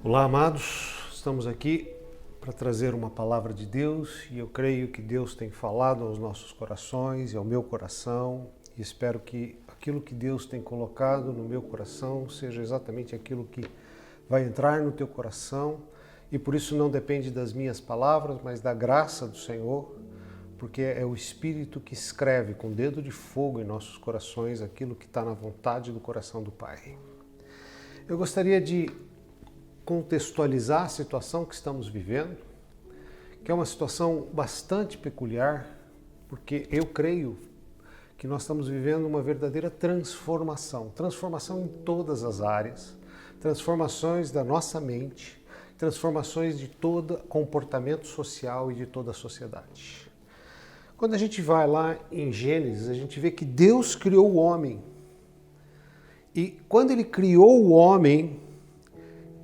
Olá, amados. Estamos aqui para trazer uma palavra de Deus e eu creio que Deus tem falado aos nossos corações e ao meu coração e espero que aquilo que Deus tem colocado no meu coração seja exatamente aquilo que vai entrar no teu coração e por isso não depende das minhas palavras, mas da graça do Senhor, porque é o Espírito que escreve com dedo de fogo em nossos corações aquilo que está na vontade do coração do Pai. Eu gostaria de contextualizar a situação que estamos vivendo, que é uma situação bastante peculiar, porque eu creio que nós estamos vivendo uma verdadeira transformação em todas as áreas, transformações da nossa mente, transformações de todo comportamento social e de toda a sociedade. Quando a gente vai lá em Gênesis, a gente vê que Deus criou o homem. E quando ele criou o homem,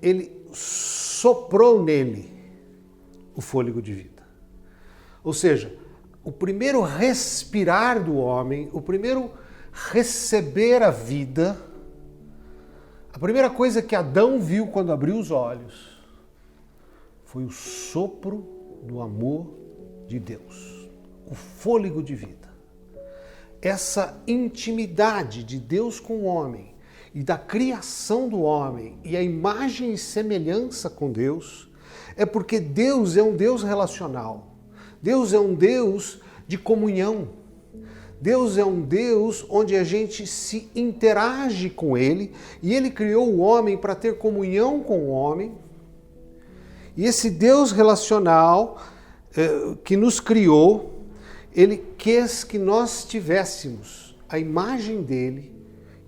ele soprou nele o fôlego de vida. Ou seja, o primeiro respirar do homem, o primeiro receber a vida, a primeira coisa que Adão viu quando abriu os olhos foi o sopro do amor de Deus, o fôlego de vida. Essa intimidade de Deus com o homem e da criação do homem e a imagem e semelhança com Deus, é porque Deus é um Deus relacional. Deus é um Deus de comunhão. Deus é um Deus onde a gente se interage com Ele e Ele criou o homem para ter comunhão com o homem. E esse Deus relacional que nos criou, Ele quis que nós tivéssemos a imagem dEle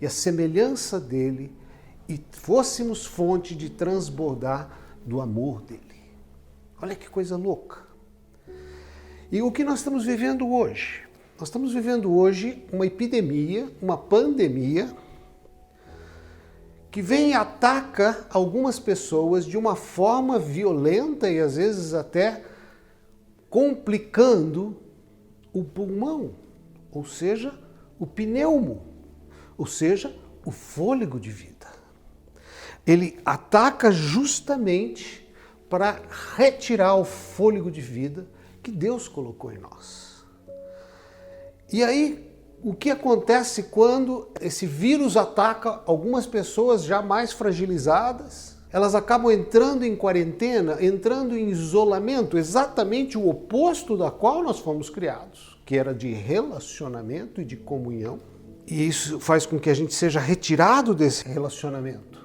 e a semelhança dele e fôssemos fonte de transbordar do amor dele. Olha que coisa louca. E o que nós estamos vivendo hoje? Nós estamos vivendo hoje uma epidemia, uma pandemia, que vem e ataca algumas pessoas de uma forma violenta e às vezes até complicando o pulmão, ou seja, o pneumo. Ou seja, o fôlego de vida. Ele ataca justamente para retirar o fôlego de vida que Deus colocou em nós. E aí, o que acontece quando esse vírus ataca algumas pessoas já mais fragilizadas? Elas acabam entrando em quarentena, entrando em isolamento, exatamente o oposto da qual nós fomos criados, que era de relacionamento e de comunhão. E isso faz com que a gente seja retirado desse relacionamento.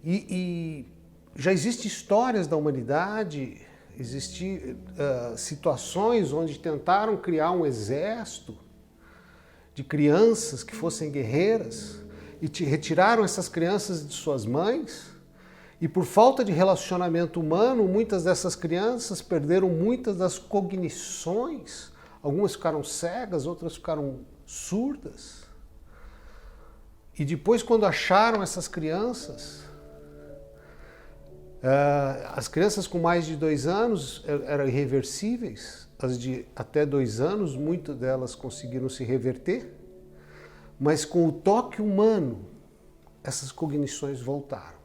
E já existem histórias da humanidade, existem situações onde tentaram criar um exército de crianças que fossem guerreiras e retiraram essas crianças de suas mães. E por falta de relacionamento humano, muitas dessas crianças perderam muitas das cognições. Algumas ficaram cegas, outras ficaram surdas. E depois, quando acharam essas crianças, as crianças com mais de 2 anos eram irreversíveis, as de até 2 anos, muitas delas conseguiram se reverter, mas com o toque humano, essas cognições voltaram.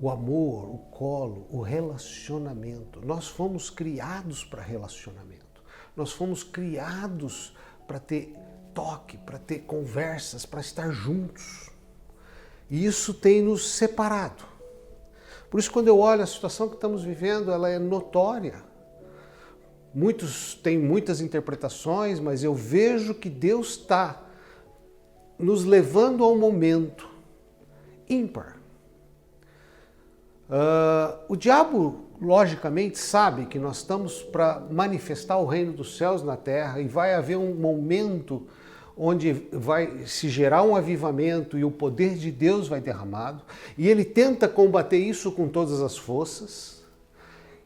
O amor, o colo, o relacionamento. Nós fomos criados para relacionamento. Nós fomos criados para ter toque, para ter conversas, para estar juntos. E isso tem nos separado. Por isso, quando eu olho a situação que estamos vivendo, ela é notória. Muitos têm muitas interpretações, mas eu vejo que Deus está nos levando a um momento ímpar. O diabo, logicamente, sabe que nós estamos para manifestar o reino dos céus na terra e vai haver um momento onde vai se gerar um avivamento e o poder de Deus vai derramado. E ele tenta combater isso com todas as forças.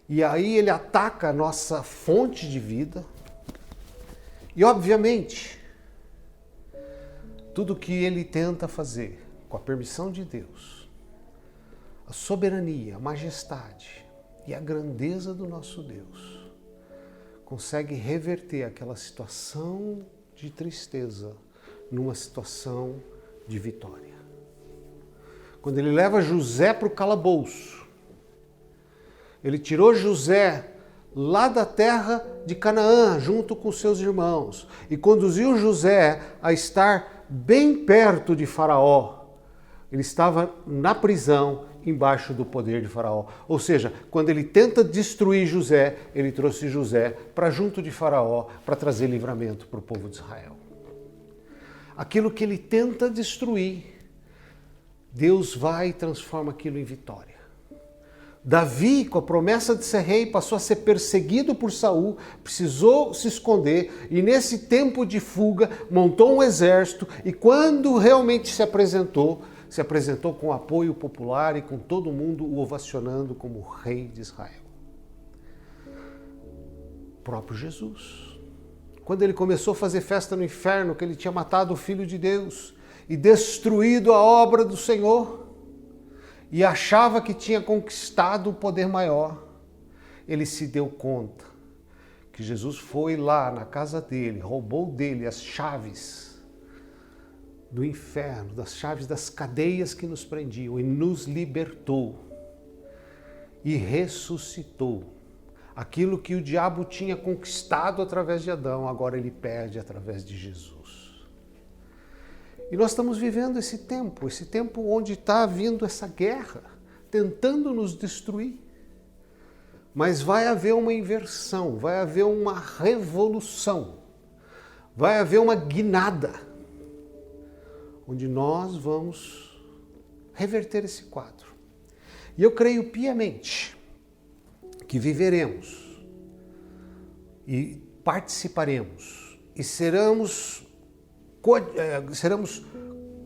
E aí ele ataca a nossa fonte de vida. E, obviamente, tudo que ele tenta fazer, com a permissão de Deus, a soberania, a majestade e a grandeza do nosso Deus, consegue reverter aquela situação de tristeza numa situação de vitória. quando ele leva José para o calabouço. Ele tirou José lá da terra de Canaã, junto com seus irmãos, e conduziu José a estar bem perto de Faraó. Ele estava na prisão, embaixo do poder de Faraó. Ou seja, quando ele tenta destruir José, ele trouxe José para junto de Faraó, para trazer livramento para o povo de Israel. Aquilo que ele tenta destruir, Deus vai e transforma aquilo em vitória. Davi, com a promessa de ser rei, passou a ser perseguido por Saul, precisou se esconder e nesse tempo de fuga montou um exército e quando realmente se apresentou com apoio popular e com todo mundo o ovacionando como rei de Israel. O próprio Jesus. Quando ele começou a fazer festa no inferno, que ele tinha matado o Filho de Deus e destruído a obra do Senhor, e achava que tinha conquistado o poder maior, ele se deu conta que Jesus foi lá na casa dele, roubou dele as chaves do inferno, das chaves das cadeias que nos prendiam e nos libertou e ressuscitou. Aquilo que o diabo tinha conquistado através de Adão, agora ele perde através de Jesus. E nós estamos vivendo esse tempo onde está vindo essa guerra, tentando nos destruir. Mas vai haver uma inversão, vai haver uma revolução, vai haver uma guinada, onde nós vamos reverter esse quadro. E eu creio piamente que viveremos e participaremos e seremos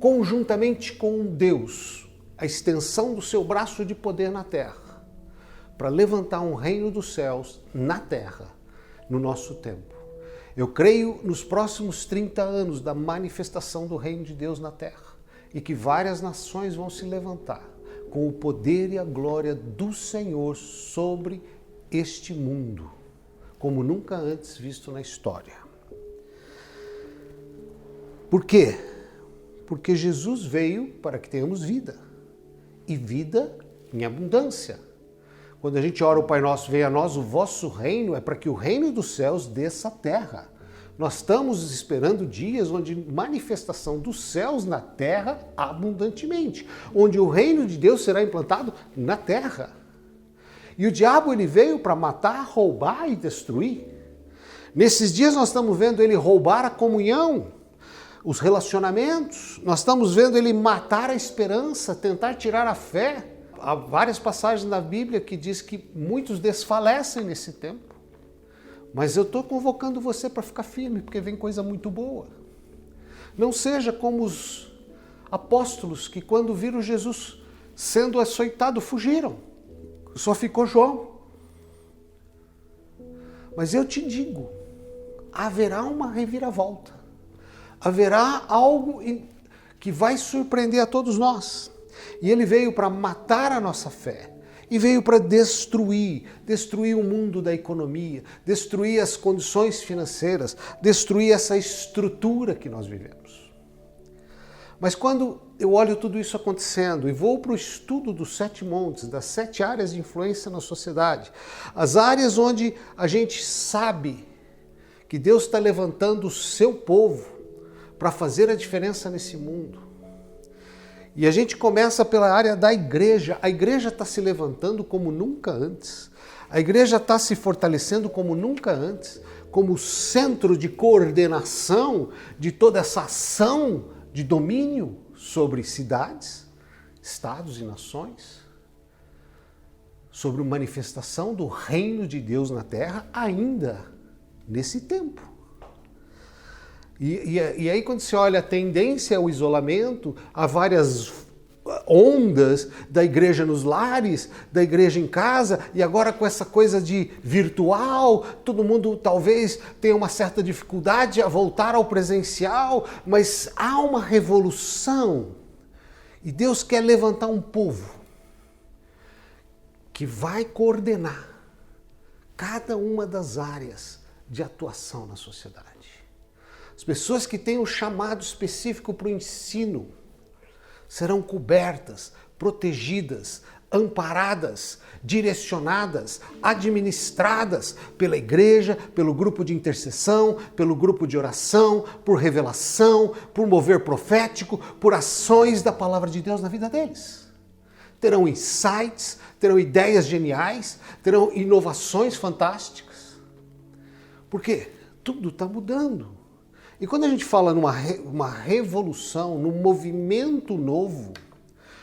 conjuntamente com Deus a extensão do seu braço de poder na terra, para levantar um reino dos céus na terra, no nosso tempo. Eu creio nos próximos 30 anos da manifestação do reino de Deus na terra e que várias nações vão se levantar com o poder e a glória do Senhor sobre este mundo, como nunca antes visto na história. Por quê? Porque Jesus veio para que tenhamos vida, e vida em abundância. Quando a gente ora o Pai Nosso, venha a nós o vosso reino, é para que o reino dos céus desça à terra. Nós estamos esperando dias onde manifestação dos céus na terra abundantemente, onde o reino de Deus será implantado na terra. E o diabo ele veio para matar, roubar e destruir. Nesses dias nós estamos vendo ele roubar a comunhão, os relacionamentos, nós estamos vendo ele matar a esperança, tentar tirar a fé. Há várias passagens na Bíblia que diz que muitos desfalecem nesse tempo. Mas eu estou convocando você para ficar firme, porque vem coisa muito boa. Não seja como os apóstolos que quando viram Jesus sendo açoitado, fugiram. Só ficou João. Mas eu te digo, haverá uma reviravolta. Haverá algo que vai surpreender a todos nós. E ele veio para matar a nossa fé. E veio para destruir o mundo da economia, destruir as condições financeiras, destruir essa estrutura que nós vivemos. Mas quando eu olho tudo isso acontecendo e vou para o estudo dos 7 montes, das 7 áreas de influência na sociedade, as áreas onde a gente sabe que Deus está levantando o seu povo para fazer a diferença nesse mundo. E a gente começa pela área da igreja. A igreja está se levantando como nunca antes. A igreja está se fortalecendo como nunca antes, como centro de coordenação de toda essa ação de domínio sobre cidades, estados e nações, sobre a manifestação do reino de Deus na terra ainda nesse tempo. E aí quando você olha a tendência ao isolamento, há várias ondas da igreja nos lares, da igreja em casa, e agora com essa coisa de virtual, todo mundo talvez tenha uma certa dificuldade a voltar ao presencial, mas há uma revolução e Deus quer levantar um povo que vai coordenar cada uma das áreas de atuação na sociedade. As pessoas que têm um chamado específico para o ensino serão cobertas protegidas, amparadas, direcionadas, administradas pela igreja, pelo grupo de intercessão, pelo grupo de oração, por revelação, por mover profético, por ações da palavra de Deus na vida deles. Terão insights, terão ideias geniais, terão inovações fantásticas. Por quê? Tudo está mudando. E quando a gente fala numa revolução, num movimento novo,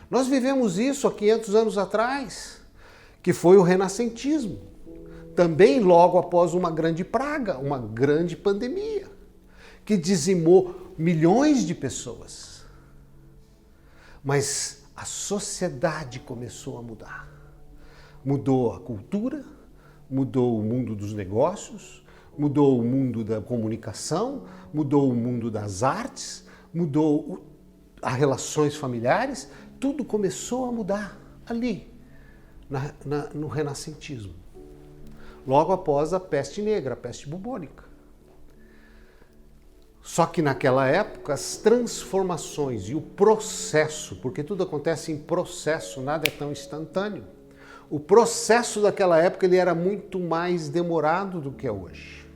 nós vivemos isso há 500 anos atrás, que foi o renascentismo. Também logo após uma grande praga, uma grande pandemia, que dizimou milhões de pessoas. Mas a sociedade começou a mudar. Mudou a cultura, mudou o mundo dos negócios, mudou o mundo da comunicação, mudou o mundo das artes, mudou as relações familiares. Tudo começou a mudar ali, no renascentismo. Logo após a peste negra, a peste bubônica. Só que naquela época as transformações e o processo, porque tudo acontece em processo, nada é tão instantâneo. O processo daquela época ele era muito mais demorado do que é hoje.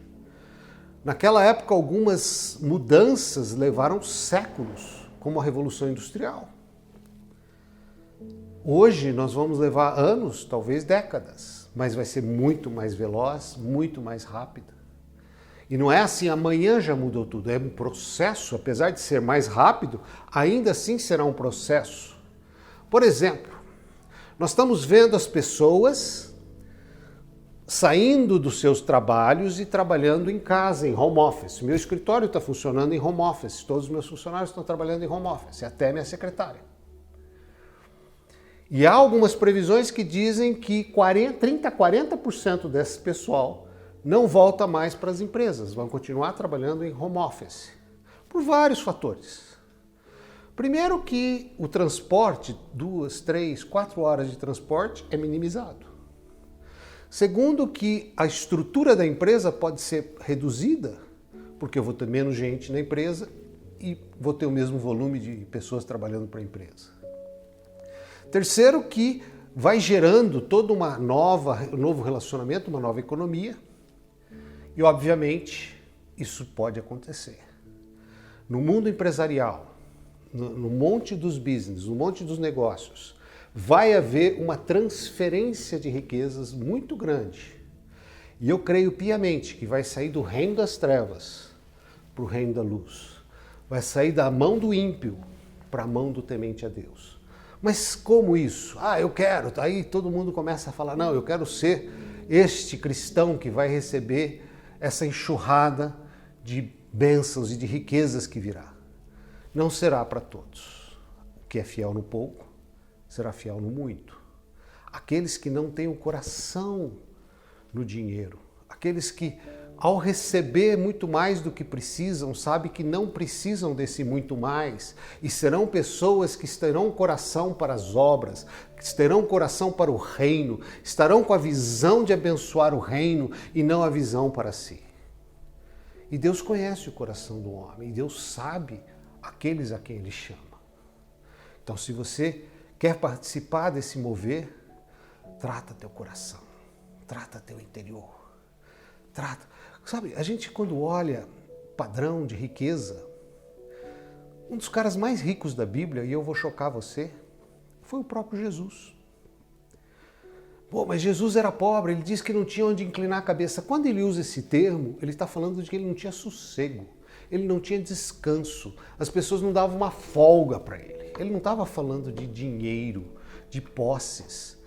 Naquela época algumas mudanças levaram séculos, como a Revolução Industrial. Hoje nós vamos levar anos, talvez décadas, mas vai ser muito mais veloz, muito mais rápida. E não é assim, amanhã já mudou tudo, é um processo, apesar de ser mais rápido, ainda assim será um processo. Por exemplo, nós estamos vendo as pessoas saindo dos seus trabalhos e trabalhando em casa, em home office. Meu escritório está funcionando em home office, todos os meus funcionários estão trabalhando em home office, até minha secretária. E há algumas previsões que dizem que 30% a 40% desse pessoal não volta mais para as empresas, vão continuar trabalhando em home office, por vários fatores. Primeiro que o transporte, 2, 3, 4 horas de transporte é minimizado. Segundo que a estrutura da empresa pode ser reduzida, porque eu vou ter menos gente na empresa e vou ter o mesmo volume de pessoas trabalhando para a empresa. Terceiro, que vai gerando todo um novo relacionamento, uma nova economia. E, obviamente, isso pode acontecer. No mundo empresarial, no monte dos business, no monte dos negócios, vai haver uma transferência de riquezas muito grande. E eu creio piamente que vai sair do reino das trevas para o reino da luz. Vai sair da mão do ímpio para a mão do temente a Deus. Mas como isso? Eu quero. Aí todo mundo começa a falar, não, eu quero ser este cristão que vai receber essa enxurrada de bênçãos e de riquezas que virá. Não será para todos. O que é fiel no pouco, será fiel no muito. Aqueles que não têm o coração no dinheiro, aqueles que ao receber muito mais do que precisam, sabem que não precisam desse muito mais e serão pessoas que terão coração para as obras, que terão coração para o reino, estarão com a visão de abençoar o reino e não a visão para si. E Deus conhece o coração do homem, e Deus sabe aqueles a quem Ele chama. Então, se você quer participar desse mover, trata teu coração, trata teu interior, trata. Sabe, a gente quando olha padrão de riqueza, um dos caras mais ricos da Bíblia, e eu vou chocar você, foi o próprio Jesus. Pô, mas Jesus era pobre, ele disse que não tinha onde inclinar a cabeça. Quando ele usa esse termo, ele está falando de que ele não tinha sossego, ele não tinha descanso, as pessoas não davam uma folga para ele. Ele não estava falando de dinheiro, de posses,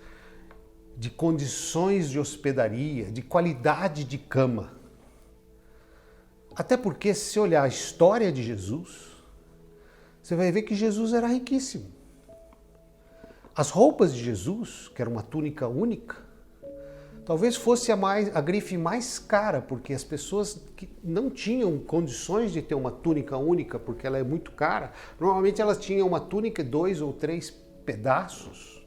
de condições de hospedaria, de qualidade de cama. Até porque, se você olhar a história de Jesus, você vai ver que Jesus era riquíssimo. As roupas de Jesus, que era uma túnica única, talvez fosse a grife mais cara, porque as pessoas que não tinham condições de ter uma túnica única, porque ela é muito cara, normalmente elas tinham uma túnica de 2 ou 3 pedaços.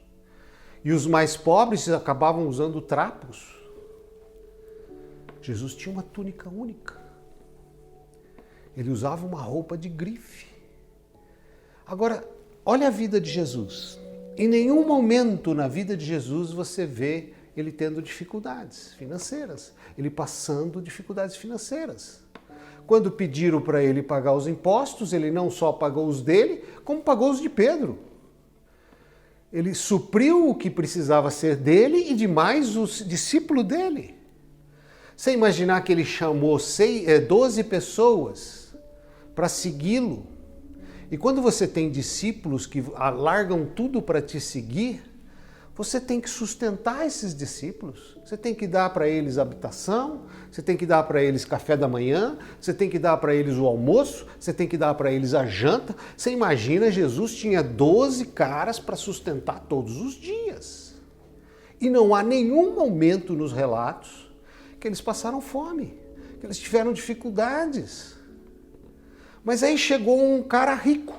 E os mais pobres acabavam usando trapos. Jesus tinha uma túnica única. Ele usava uma roupa de grife. Agora, olha a vida de Jesus. Em nenhum momento na vida de Jesus você vê ele tendo dificuldades financeiras, ele passando dificuldades financeiras. Quando pediram para ele pagar os impostos, ele não só pagou os dele, como pagou os de Pedro. Ele supriu o que precisava ser dele e de mais os discípulos dele. Você imaginar que ele chamou 12 pessoas para segui-lo. E quando você tem discípulos que largam tudo para te seguir, você tem que sustentar esses discípulos. Você tem que dar para eles habitação, você tem que dar para eles café da manhã, você tem que dar para eles o almoço, você tem que dar para eles a janta. Você imagina, Jesus tinha 12 caras para sustentar todos os dias. E não há nenhum momento nos relatos que eles passaram fome, que eles tiveram dificuldades. Mas aí chegou um cara rico.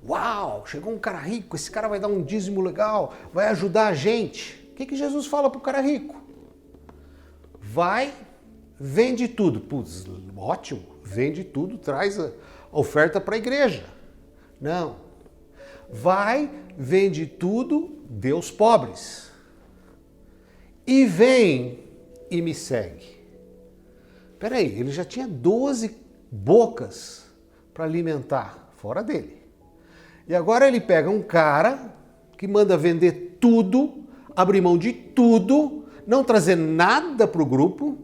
Uau, chegou um cara rico, esse cara vai dar um dízimo legal, vai ajudar a gente. O que Jesus fala para o cara rico? Vai, vende tudo. Putz, ótimo, vende tudo, traz a oferta para a igreja. Não. Vai, vende tudo, dê aos pobres. E vem e me segue. Peraí, ele já tinha 12 bocas para alimentar, fora dele. E agora ele pega um cara que manda vender tudo, abrir mão de tudo, não trazer nada para o grupo,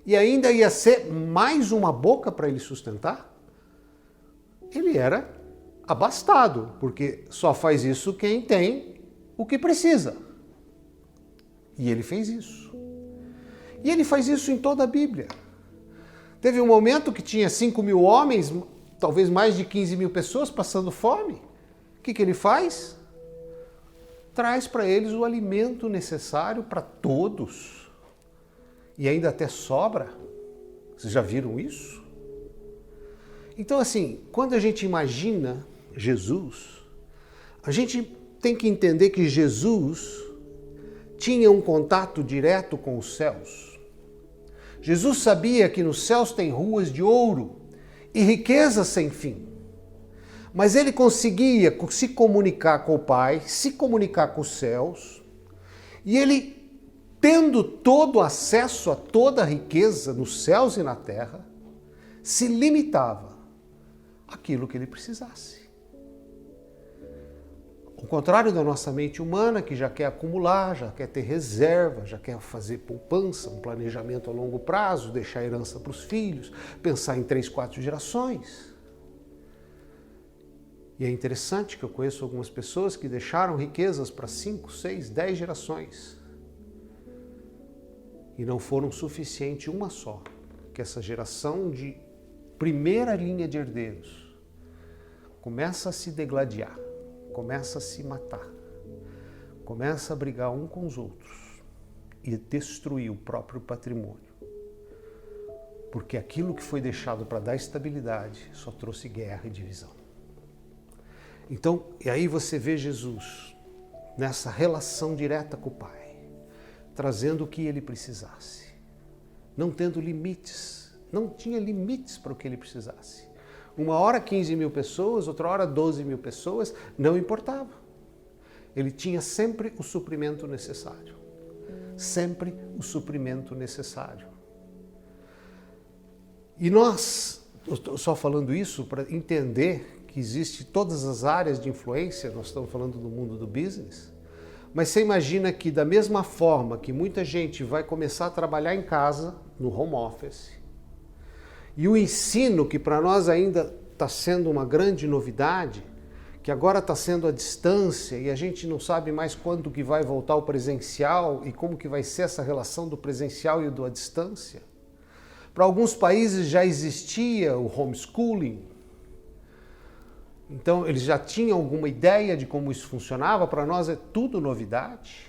e ainda ia ser mais uma boca para ele sustentar? Ele era abastado, porque só faz isso quem tem o que precisa. E ele fez isso. E ele faz isso em toda a Bíblia. Teve um momento que tinha 5.000 homens, talvez mais de 15.000 pessoas passando fome. O que ele faz? Traz para eles o alimento necessário para todos. E ainda até sobra. Vocês já viram isso? Então, assim, quando a gente imagina Jesus, a gente tem que entender que Jesus tinha um contato direto com os céus. Jesus sabia que nos céus tem ruas de ouro e riquezas sem fim. Mas ele conseguia se comunicar com o Pai, se comunicar com os céus, e ele, tendo todo acesso a toda a riqueza nos céus e na terra, se limitava àquilo que ele precisasse. Ao contrário da nossa mente humana, que já quer acumular, já quer ter reserva, já quer fazer poupança, um planejamento a longo prazo, deixar herança para os filhos, pensar em 3, 4 gerações. E é interessante que eu conheço algumas pessoas que deixaram riquezas para 5, 6, 10 gerações. E não foram suficiente uma só, que essa geração de primeira linha de herdeiros começa a se degladiar. Começa a se matar, começa a brigar um com os outros e destruir o próprio patrimônio. Porque aquilo que foi deixado para dar estabilidade só trouxe guerra e divisão. Então, e aí você vê Jesus nessa relação direta com o Pai, trazendo o que ele precisasse, não tendo limites, não tinha limites para o que ele precisasse. Uma hora 15.000 pessoas, outra hora 12.000 pessoas, não importava. Ele tinha sempre o suprimento necessário. Sempre o suprimento necessário. E nós, eu estou só falando isso para entender que existe todas as áreas de influência, nós estamos falando do mundo do business, mas você imagina que da mesma forma que muita gente vai começar a trabalhar em casa, no home office, e o ensino, que para nós ainda está sendo uma grande novidade, que agora está sendo à distância e a gente não sabe mais quando que vai voltar o presencial e como que vai ser essa relação do presencial e do à distância. Para alguns países já existia o homeschooling, então eles já tinham alguma ideia de como isso funcionava, para nós é tudo novidade.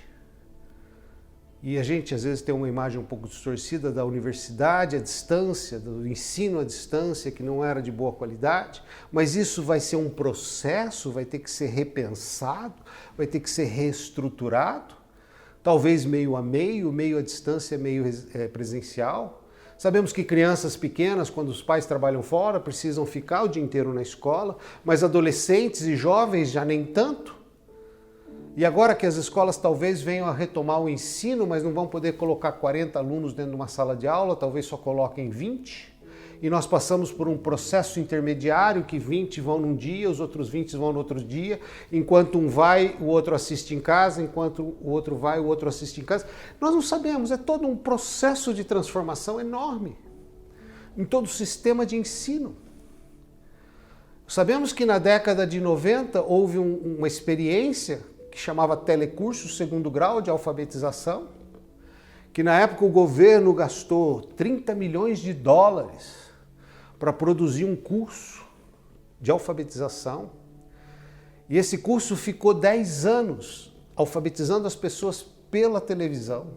E a gente às vezes tem uma imagem um pouco distorcida da universidade à distância, do ensino à distância, que não era de boa qualidade, mas isso vai ser um processo, vai ter que ser repensado, vai ter que ser reestruturado, talvez meio a meio à distância, meio presencial. Sabemos que crianças pequenas, quando os pais trabalham fora, precisam ficar o dia inteiro na escola, mas adolescentes e jovens já nem tanto. E agora que as escolas talvez venham a retomar o ensino, mas não vão poder colocar 40 alunos dentro de uma sala de aula, talvez só coloquem 20. E nós passamos por um processo intermediário que 20 vão num dia, os outros 20 vão no outro dia. Enquanto um vai, o outro assiste em casa. Enquanto o outro vai, o outro assiste em casa. Nós não sabemos, é todo um processo de transformação enorme em todo o sistema de ensino. Sabemos que na década de 90 houve uma experiência que chamava telecurso segundo grau de alfabetização, que na época o governo gastou 30 milhões de dólares para produzir um curso de alfabetização. E esse curso ficou 10 anos alfabetizando as pessoas pela televisão.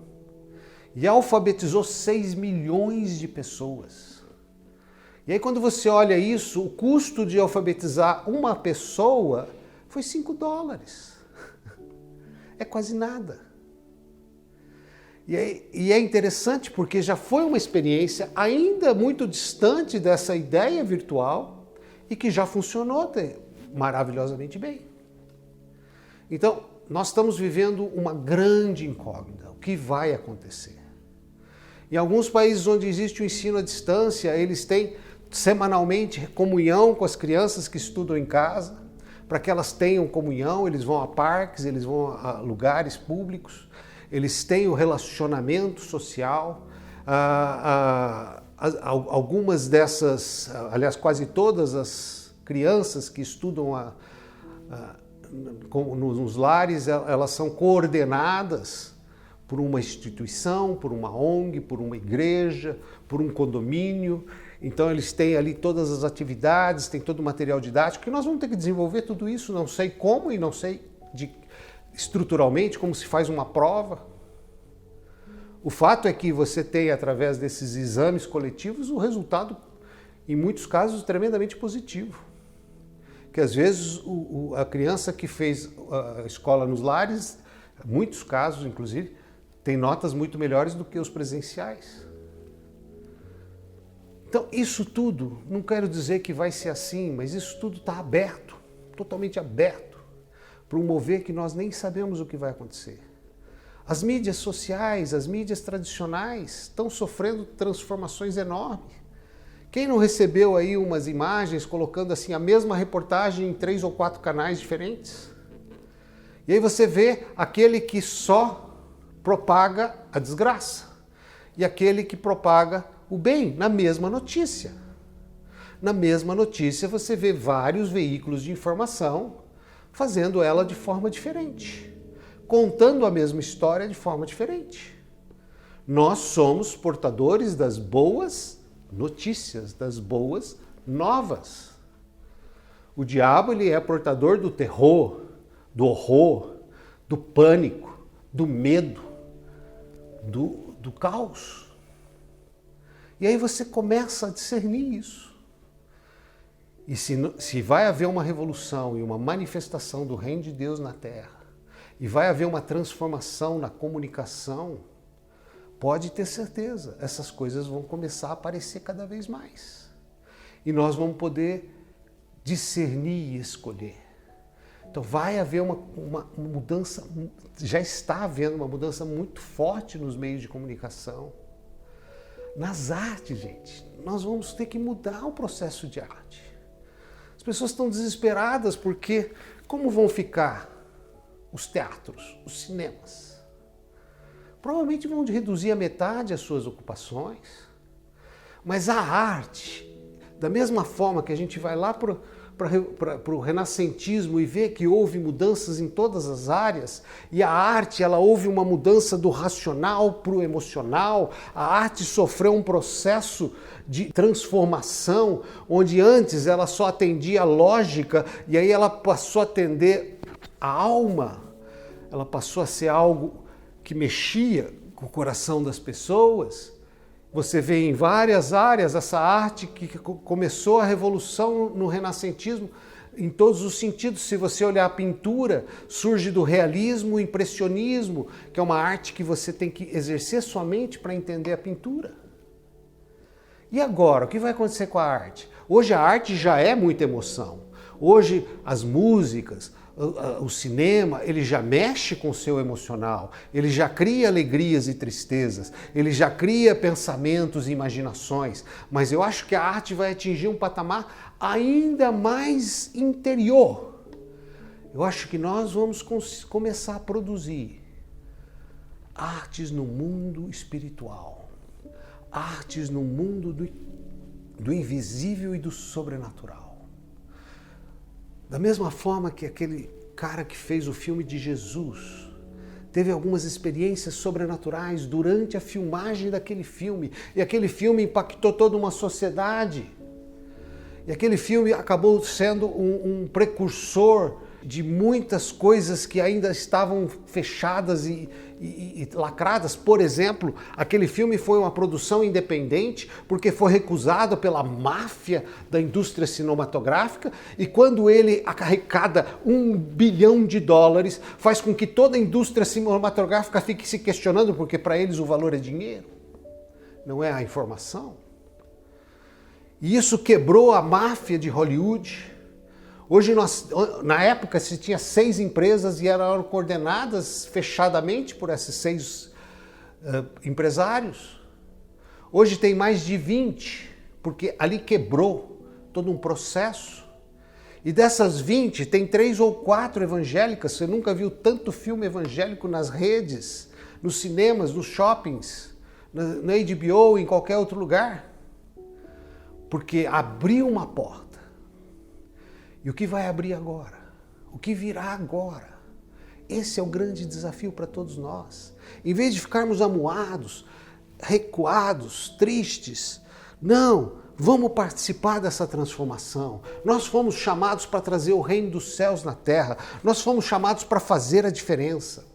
E alfabetizou 6 milhões de pessoas. E aí quando você olha isso, o custo de alfabetizar uma pessoa foi 5 dólares. É quase nada. E é interessante porque já foi uma experiência ainda muito distante dessa ideia virtual e que já funcionou maravilhosamente bem. Então, nós estamos vivendo uma grande incógnita. O que vai acontecer? Em alguns países onde existe o ensino à distância, eles têm semanalmente comunhão com as crianças que estudam em casa, para que elas tenham comunhão, eles vão a parques, eles vão a lugares públicos, eles têm o relacionamento social. Algumas dessas, aliás, quase todas as crianças que estudam nos lares, elas são coordenadas por uma instituição, por uma ONG, por uma igreja, por um condomínio. Então eles têm ali todas as atividades, tem todo o material didático, e nós vamos ter que desenvolver tudo isso, não sei como e não sei estruturalmente como se faz uma prova. O fato é que você tem, através desses exames coletivos, um resultado, em muitos casos, tremendamente positivo. Que às vezes a criança que fez a escola nos lares, em muitos casos, inclusive, tem notas muito melhores do que os presenciais. Então, isso tudo, não quero dizer que vai ser assim, mas isso tudo está aberto, totalmente aberto, para um mover que nós nem sabemos o que vai acontecer. As mídias sociais, as mídias tradicionais estão sofrendo transformações enormes. Quem não recebeu aí umas imagens colocando assim a mesma reportagem em 3 ou 4 canais diferentes? E aí você vê aquele que só propaga a desgraça e aquele que propaga o bem na mesma notícia. Na mesma notícia você vê vários veículos de informação fazendo ela de forma diferente, contando a mesma história de forma diferente. Nós somos portadores das boas notícias, das boas novas. O diabo, ele é portador do terror, do horror, do pânico, do medo, do caos. E aí você começa a discernir isso. E se vai haver uma revolução e uma manifestação do reino de Deus na terra, e vai haver uma transformação na comunicação, pode ter certeza, essas coisas vão começar a aparecer cada vez mais. E nós vamos poder discernir e escolher. Então vai haver uma mudança, já está havendo uma mudança muito forte nos meios de comunicação. Nas artes, gente, nós vamos ter que mudar o processo de arte. As pessoas estão desesperadas porque como vão ficar os teatros, os cinemas? Provavelmente vão reduzir a metade as suas ocupações. Mas a arte, da mesma forma que a gente vai lá para o renascentismo e vê que houve mudanças em todas as áreas, e a arte, ela houve uma mudança do racional para o emocional, a arte sofreu um processo de transformação, onde antes ela só atendia a lógica, e aí ela passou a atender a alma, ela passou a ser algo que mexia com o coração das pessoas. Você vê em várias áreas essa arte que começou a revolução no renascentismo em todos os sentidos. Se você olhar a pintura, surge do realismo, o impressionismo, que é uma arte que você tem que exercer sua mente para entender a pintura. E agora, o que vai acontecer com a arte? Hoje a arte já é muita emoção. Hoje as músicas, o cinema, ele já mexe com o seu emocional, ele já cria alegrias e tristezas, ele já cria pensamentos e imaginações, mas eu acho que a arte vai atingir um patamar ainda mais interior. Eu acho que nós vamos começar a produzir artes no mundo espiritual, artes no mundo do invisível e do sobrenatural. Da mesma forma que aquele cara que fez o filme de Jesus teve algumas experiências sobrenaturais durante a filmagem daquele filme, e aquele filme impactou toda uma sociedade. E aquele filme acabou sendo um precursor de muitas coisas que ainda estavam fechadas e lacradas. Por exemplo, aquele filme foi uma produção independente porque foi recusado pela máfia da indústria cinematográfica, e quando ele arrecada $1 bilhão, faz com que toda a indústria cinematográfica fique se questionando, porque para eles o valor é dinheiro, não é a informação. E isso quebrou a máfia de Hollywood. Hoje, na época, se tinha 6 empresas e eram coordenadas fechadamente por esses 6 empresários. Hoje tem mais de 20, porque ali quebrou todo um processo. E dessas 20, tem 3 ou 4 evangélicas. Você nunca viu tanto filme evangélico nas redes, nos cinemas, nos shoppings, na HBO, em qualquer outro lugar. Porque abriu uma porta. E o que vai abrir agora? O que virá agora? Esse é o grande desafio para todos nós. Em vez de ficarmos amuados, recuados, tristes, não, vamos participar dessa transformação. Nós fomos chamados para trazer o reino dos céus na terra. Nós fomos chamados para fazer a diferença.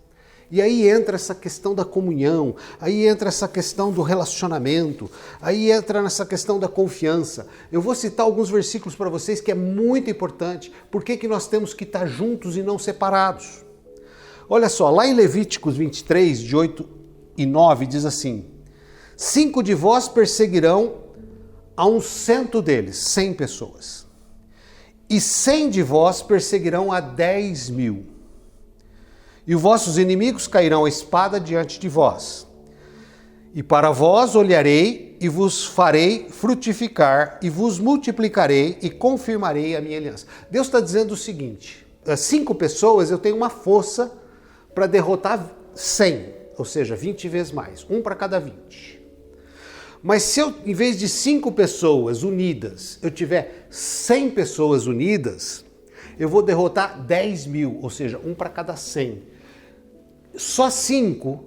E aí entra essa questão da comunhão, aí entra essa questão do relacionamento, aí entra nessa questão da confiança. Eu vou citar alguns versículos para vocês que é muito importante. Por que nós temos que estar juntos e não separados? Olha só, lá em Levíticos 23, de 8 e 9, diz assim: 5 de vós perseguirão a 100 deles, 100 pessoas. E 100 de vós perseguirão a 10.000. E os vossos inimigos cairão a espada diante de vós. E para vós olharei e vos farei frutificar e vos multiplicarei e confirmarei a minha aliança. Deus está dizendo o seguinte: 5 pessoas eu tenho uma força para derrotar 100, ou seja, 20 vezes mais, 1 para cada 20. Mas se eu, em vez de 5 pessoas unidas, eu tiver 100 pessoas unidas, eu vou derrotar 10.000, ou seja, 1 para cada 100. Só 5,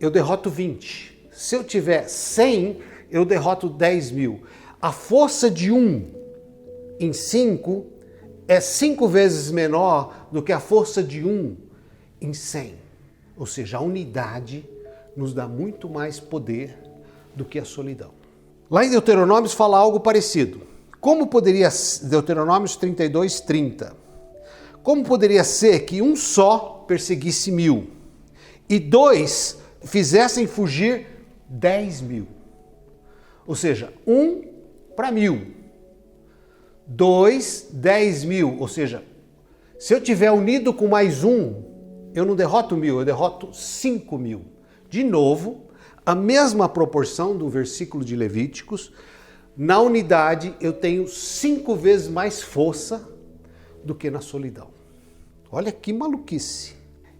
eu derroto 20. Se eu tiver 100, eu derroto 10.000. A força de 1 em 5 é 5 vezes menor do que a força de 1 em 100. Ou seja, a unidade nos dá muito mais poder do que a solidão. Lá em Deuteronômios fala algo parecido. Como poderia, Deuteronômios 32, 30. Como poderia ser que um só perseguisse 1.000 e 2 fizessem fugir 10.000? Ou seja, 1 para 1.000, 2, 10.000. Ou seja, se eu tiver unido com mais 1, eu não derroto 1.000, eu derroto 5.000. De novo, a mesma proporção do versículo de Levíticos. Na unidade eu tenho 5 vezes mais força do que na solidão. Olha que maluquice.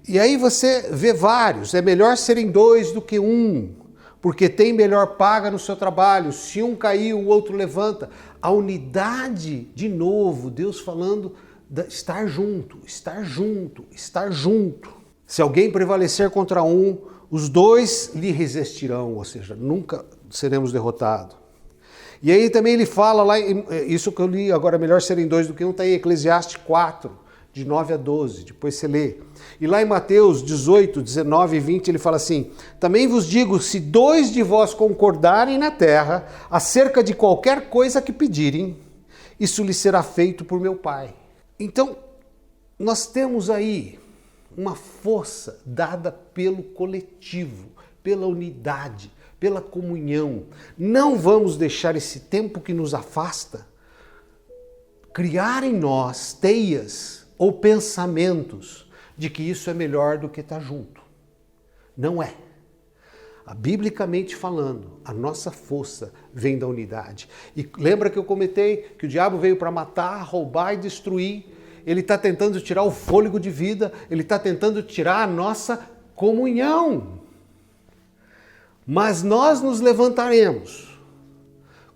E aí você vê vários. É melhor serem 2 do que 1, porque tem melhor paga no seu trabalho. Se um cair, o outro levanta. A unidade, de novo, Deus falando de estar junto, estar junto, estar junto. Se alguém prevalecer contra um, os 2 lhe resistirão, ou seja, nunca seremos derrotados. E aí também ele fala lá, isso que eu li agora, melhor serem 2 do que 1, está aí Eclesiastes 4, de 9 a 12, depois você lê. E lá em Mateus 18, 19 e 20, ele fala assim: também vos digo, se 2 de vós concordarem na terra acerca de qualquer coisa que pedirem, isso lhe será feito por meu Pai. Então, nós temos aí uma força dada pelo coletivo, pela unidade, pela comunhão. Não vamos deixar esse tempo que nos afasta criar em nós teias ou pensamentos de que isso é melhor do que estar junto. Não é. Biblicamente falando, a nossa força vem da unidade. E lembra que eu comentei que o diabo veio para matar, roubar e destruir. Ele está tentando tirar o fôlego de vida, ele está tentando tirar a nossa comunhão. Mas nós nos levantaremos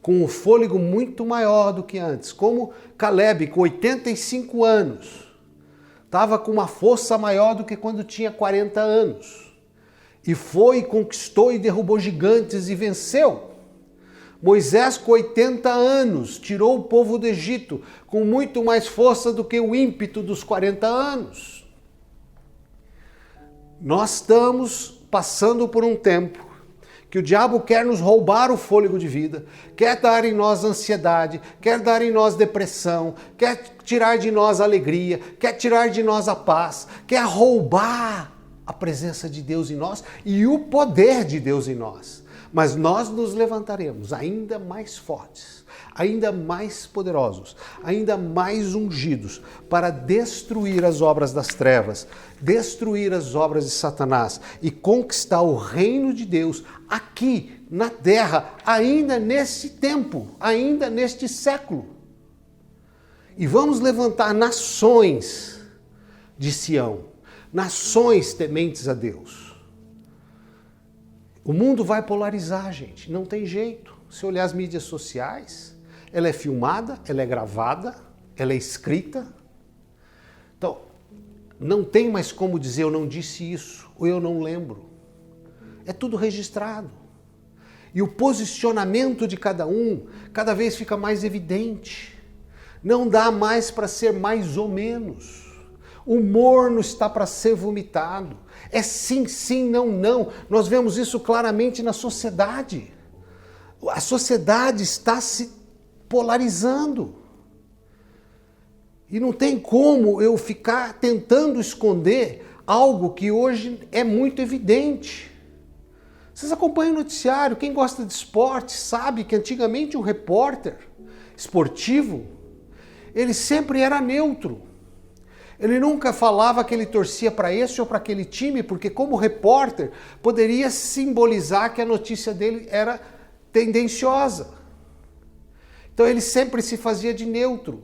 com um fôlego muito maior do que antes. Como Caleb, com 85 anos, estava com uma força maior do que quando tinha 40 anos. E foi, conquistou e derrubou gigantes e venceu. Moisés, com 80 anos, tirou o povo do Egito com muito mais força do que o ímpeto dos 40 anos. Nós estamos passando por um tempo que o diabo quer nos roubar o fôlego de vida, quer dar em nós ansiedade, quer dar em nós depressão, quer tirar de nós a alegria, quer tirar de nós a paz, quer roubar a presença de Deus em nós e o poder de Deus em nós. Mas nós nos levantaremos ainda mais fortes, ainda mais poderosos, ainda mais ungidos para destruir as obras das trevas, destruir as obras de Satanás e conquistar o reino de Deus aqui na terra, ainda nesse tempo, ainda neste século. E vamos levantar nações de Sião, nações tementes a Deus. O mundo vai polarizar, gente, não tem jeito. Se olhar as mídias sociais, ela é filmada, ela é gravada, ela é escrita. Então, não tem mais como dizer eu não disse isso, ou eu não lembro. É tudo registrado. E o posicionamento de cada um cada vez fica mais evidente. Não dá mais para ser mais ou menos. O morno está para ser vomitado. É sim, sim, não, não. Nós vemos isso claramente na sociedade. A sociedade está se polarizando. E não tem como eu ficar tentando esconder algo que hoje é muito evidente. Vocês acompanham o noticiário, quem gosta de esporte sabe que antigamente um repórter esportivo, ele sempre era neutro. Ele nunca falava que ele torcia para esse ou para aquele time, porque como repórter poderia simbolizar que a notícia dele era tendenciosa. Então ele sempre se fazia de neutro.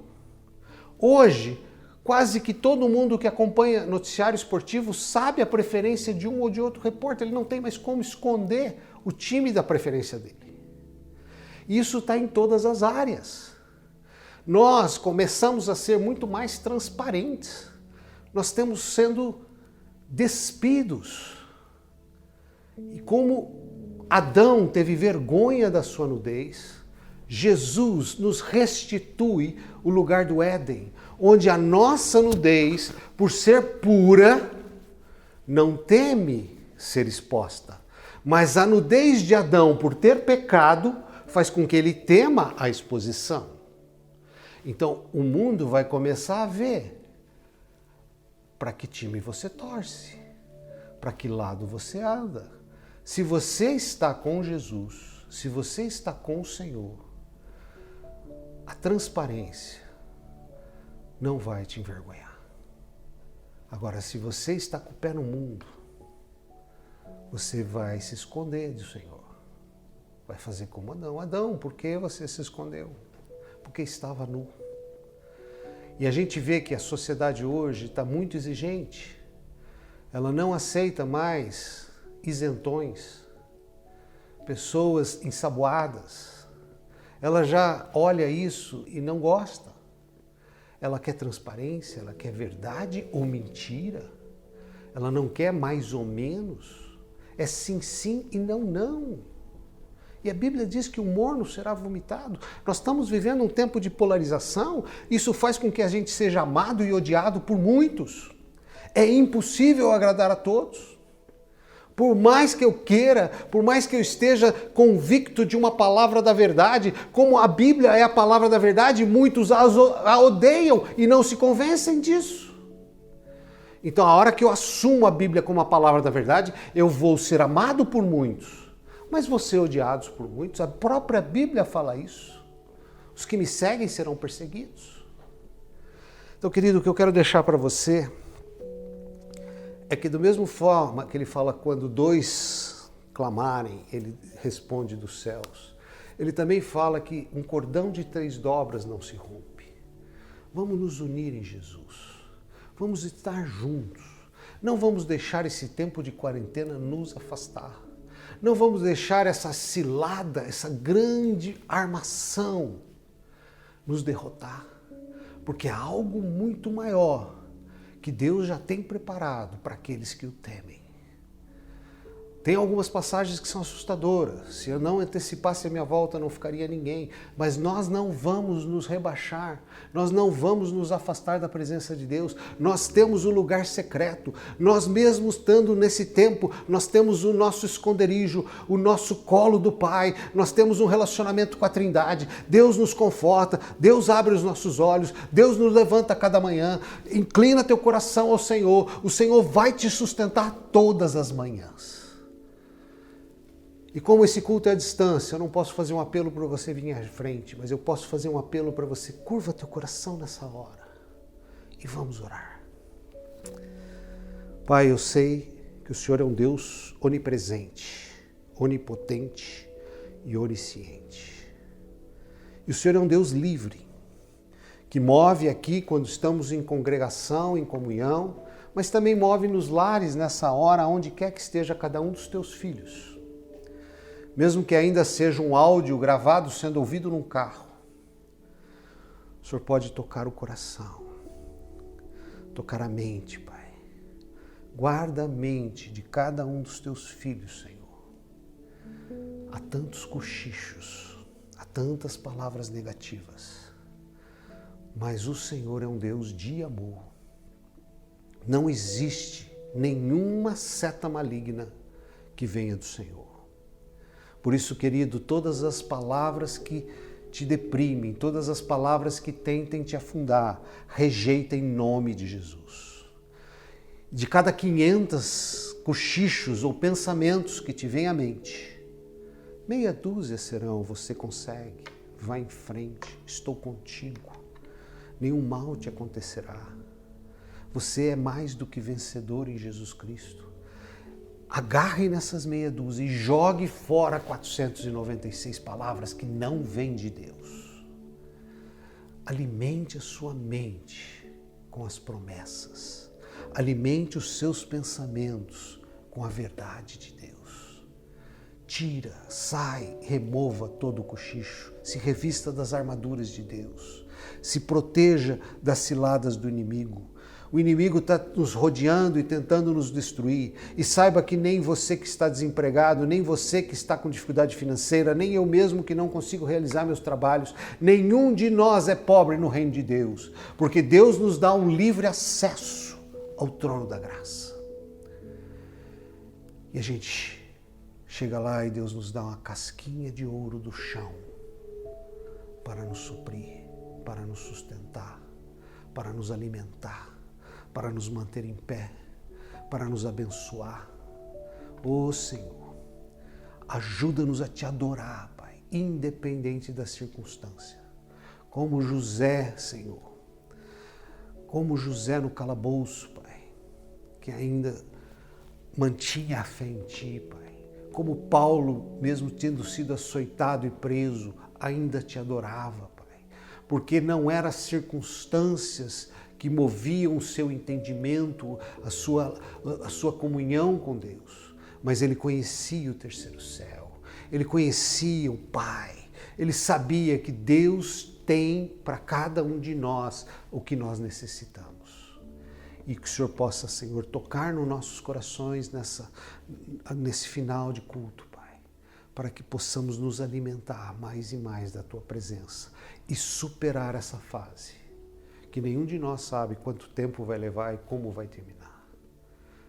Hoje, quase que todo mundo que acompanha noticiário esportivo sabe a preferência de um ou de outro repórter. Ele não tem mais como esconder o time da preferência dele. Isso está em todas as áreas. Nós começamos a ser muito mais transparentes. Nós estamos sendo despidos. E como Adão teve vergonha da sua nudez, Jesus nos restitui o lugar do Éden, onde a nossa nudez, por ser pura, não teme ser exposta. Mas a nudez de Adão, por ter pecado, faz com que ele tema a exposição. Então, o mundo vai começar a ver para que time você torce, para que lado você anda. Se você está com Jesus, se você está com o Senhor, a transparência não vai te envergonhar. Agora, se você está com o pé no mundo, você vai se esconder do Senhor. Vai fazer como Adão. Adão, por que você se escondeu? Porque estava nu. E a gente vê que a sociedade hoje está muito exigente. Ela não aceita mais isentões, pessoas ensaboadas. Ela já olha isso e não gosta. Ela quer transparência, ela quer verdade ou mentira. Ela não quer mais ou menos. É sim, sim e não, não. E a Bíblia diz que o morno será vomitado. Nós estamos vivendo um tempo de polarização. Isso faz com que a gente seja amado e odiado por muitos. É impossível agradar a todos. Por mais que eu queira, por mais que eu esteja convicto de uma palavra da verdade, como a Bíblia é a palavra da verdade, muitos a odeiam e não se convencem disso. Então, a hora que eu assumo a Bíblia como a palavra da verdade, eu vou ser amado por muitos. Mas vou ser odiados por muitos. A própria Bíblia fala isso. Os que me seguem serão perseguidos. Então, querido, o que eu quero deixar para você é que, da mesma forma que ele fala quando dois clamarem, ele responde dos céus, ele também fala que um cordão de 3 dobras não se rompe. Vamos nos unir em Jesus. Vamos estar juntos. Não vamos deixar esse tempo de quarentena nos afastar. Não vamos deixar essa cilada, essa grande armação nos derrotar. Porque há algo muito maior que Deus já tem preparado para aqueles que o temem. Tem algumas passagens que são assustadoras. Se eu não antecipasse a minha volta, não ficaria ninguém. Mas nós não vamos nos rebaixar. Nós não vamos nos afastar da presença de Deus. Nós temos um lugar secreto. Nós mesmo estando nesse tempo, nós temos o nosso esconderijo, o nosso colo do Pai. Nós temos um relacionamento com a Trindade. Deus nos conforta. Deus abre os nossos olhos. Deus nos levanta a cada manhã. Inclina teu coração ao Senhor. O Senhor vai te sustentar todas as manhãs. E como esse culto é à distância, eu não posso fazer um apelo para você vir à frente, mas eu posso fazer um apelo para você. Curva teu coração nessa hora e vamos orar. Pai, eu sei que o Senhor é um Deus onipresente, onipotente e onisciente. E o Senhor é um Deus livre, que move aqui quando estamos em congregação, em comunhão, mas também move nos lares nessa hora, onde quer que esteja cada um dos teus filhos. Mesmo que ainda seja um áudio gravado sendo ouvido num carro, o Senhor pode tocar o coração, tocar a mente, Pai. Guarda a mente de cada um dos teus filhos, Senhor. Há tantos cochichos, há tantas palavras negativas, mas o Senhor é um Deus de amor. Não existe nenhuma seta maligna que venha do Senhor. Por isso, querido, todas as palavras que te deprimem, todas as palavras que tentem te afundar, rejeita em nome de Jesus. De cada 500 cochichos ou pensamentos que te vêm à mente, meia dúzia serão: você consegue, vá em frente, estou contigo, nenhum mal te acontecerá. Você é mais do que vencedor em Jesus Cristo. Agarre nessas meia dúzia e jogue fora 496 palavras que não vêm de Deus. Alimente a sua mente com as promessas. Alimente os seus pensamentos com a verdade de Deus. Tira, sai, remova todo o cochicho. Se revista das armaduras de Deus. Se proteja das ciladas do inimigo. O inimigo está nos rodeando e tentando nos destruir. E saiba que nem você que está desempregado, nem você que está com dificuldade financeira, nem eu mesmo que não consigo realizar meus trabalhos, nenhum de nós é pobre no reino de Deus, porque Deus nos dá um livre acesso ao trono da graça. E a gente chega lá e Deus nos dá uma casquinha de ouro do chão para nos suprir, para nos sustentar, para nos alimentar, para nos manter em pé, para nos abençoar. Ô Senhor, ajuda-nos a te adorar, Pai, independente da circunstância. Como José, Senhor, como José no calabouço, Pai, que ainda mantinha a fé em Ti, Pai. Como Paulo, mesmo tendo sido açoitado e preso, ainda te adorava, Pai. Porque não eram as circunstâncias que moviam o seu entendimento, a sua comunhão com Deus. Mas ele conhecia o terceiro céu, ele conhecia o Pai, ele sabia que Deus tem para cada um de nós o que nós necessitamos. E que o Senhor possa, Senhor, tocar nos nossos corações nesse final de culto, Pai, para que possamos nos alimentar mais e mais da Tua presença e superar essa fase, que nenhum de nós sabe quanto tempo vai levar e como vai terminar.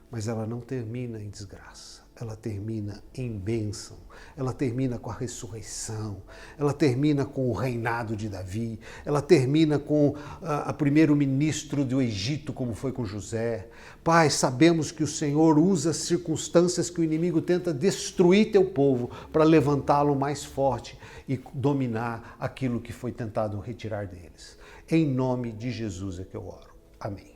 Mas ela não termina em desgraça, ela termina em bênção, ela termina com a ressurreição, ela termina com o reinado de Davi, ela termina com a primeiro-ministro do Egito, como foi com José. Pai, sabemos que o Senhor usa as circunstâncias que o inimigo tenta destruir teu povo para levantá-lo mais forte e dominar aquilo que foi tentado retirar deles. Em nome de Jesus é que eu oro. Amém.